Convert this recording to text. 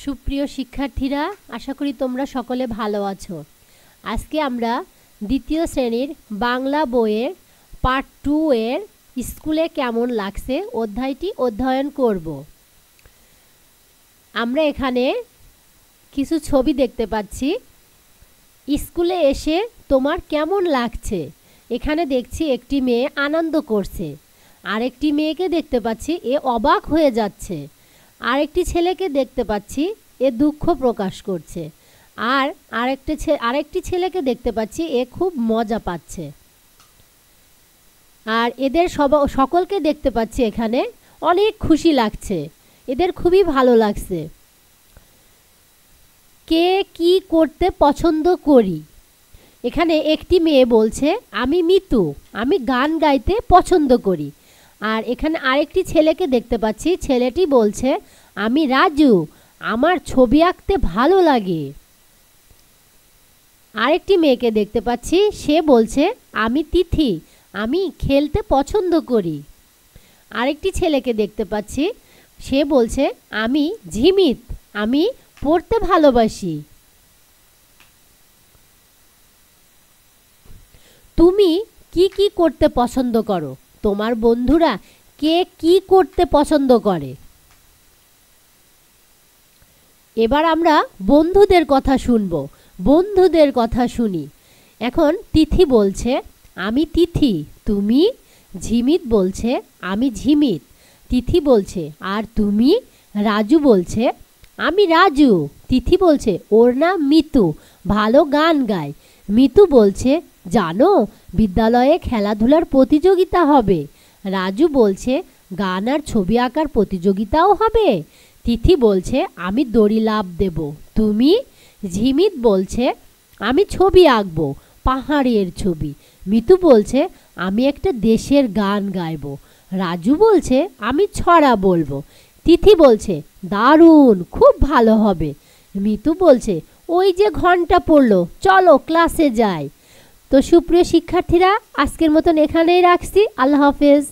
সুপ্রিয় শিক্ষার্থীরা, আশা করি তোমরা সকলে ভালো আছো। আজকে আমরা দ্বিতীয় শ্রেণীর বাংলা বইয়ের পার্ট 2 এর স্কুলে কেমন লাগছে অধ্যায়টি অধ্যয়ন করব। আমরা এখানে কিছু ছবি দেখতে পাচ্ছি। স্কুলে এসে তোমার কেমন লাগছে? এখানে দেখছি একটি মেয়ে আনন্দ করছে, আরেকটি মেয়েকে দেখতে পাচ্ছি এ অবাক হয়ে যাচ্ছে, আরেকটি ছেলেকে দেখতে পাচ্ছি এ দুঃখ প্রকাশ করছে, আর আরেকটি ছেলেকে দেখতে পাচ্ছি এ খুব মজা পাচ্ছে। আর এদের সকলকে দেখতে পাচ্ছি এখানে অনেক খুশি লাগছে, এদের খুবই ভালো লাগছে। কে কি করতে পছন্দ করি? এখানে একটি মেয়ে বলছে আমি মিতু, আমি গান গাইতে পছন্দ করি। আর এখানে আরেকটি ছেলেকে দেখতে পাচ্ছি, ছেলেটি বলছে আমি রাজু, আমার ছবি আঁকতে ভালো লাগে। আরেকটি মেয়েকে দেখতে পাচ্ছি, সে বলছে আমি তিথি, আমি খেলতে পছন্দ করি। আরেকটি ছেলেকে দেখতে পাচ্ছি, সে বলছে আমি ঝিমিত, আমি পড়তে ভালোবাসি। তুমি কি কি করতে পছন্দ করো? তোমার বন্ধুরা কে কি করতে পছন্দ করে? এবার আমরা বন্ধুদের কথা শুনবো। বন্ধুদের কথা শুনি। এখন তিথি বলছে আমি তিথি, তুমি? ঝিমিত বলছে আমি ঝিমিত। তিথি বলছে আর তুমি? রাজু বলছে আমি রাজু। তিথি বলছে ওর নাম মিতু, ভালো গান গায়। মিতু বলছে জানো বিদ্যালয়ে খেলাধুলার প্রতিযোগিতা হবে। রাজু বলছে গান আর ছবি আঁকার প্রতিযোগিতাও হবে। তিথি বলছে আমি দড়ি লাফ দেব। তুমি? ঝিমিত বলছে আমি ছবি আঁকবো, পাহাড়ের ছবি। মিতু বলছে আমি একটা দেশের গান গাইব। রাজু বলছে আমি ছড়া বলবো। তিথি বলছে দারুণ, খুব ভালো হবে। মিতু বলছে ওই যে ঘন্টা পড়লো, চলো ক্লাসে যাই। তো সুপ্রিয় শিক্ষার্থীরা, আজকের মতন এখানেই রাখছি। আল্লাহ হাফেজ।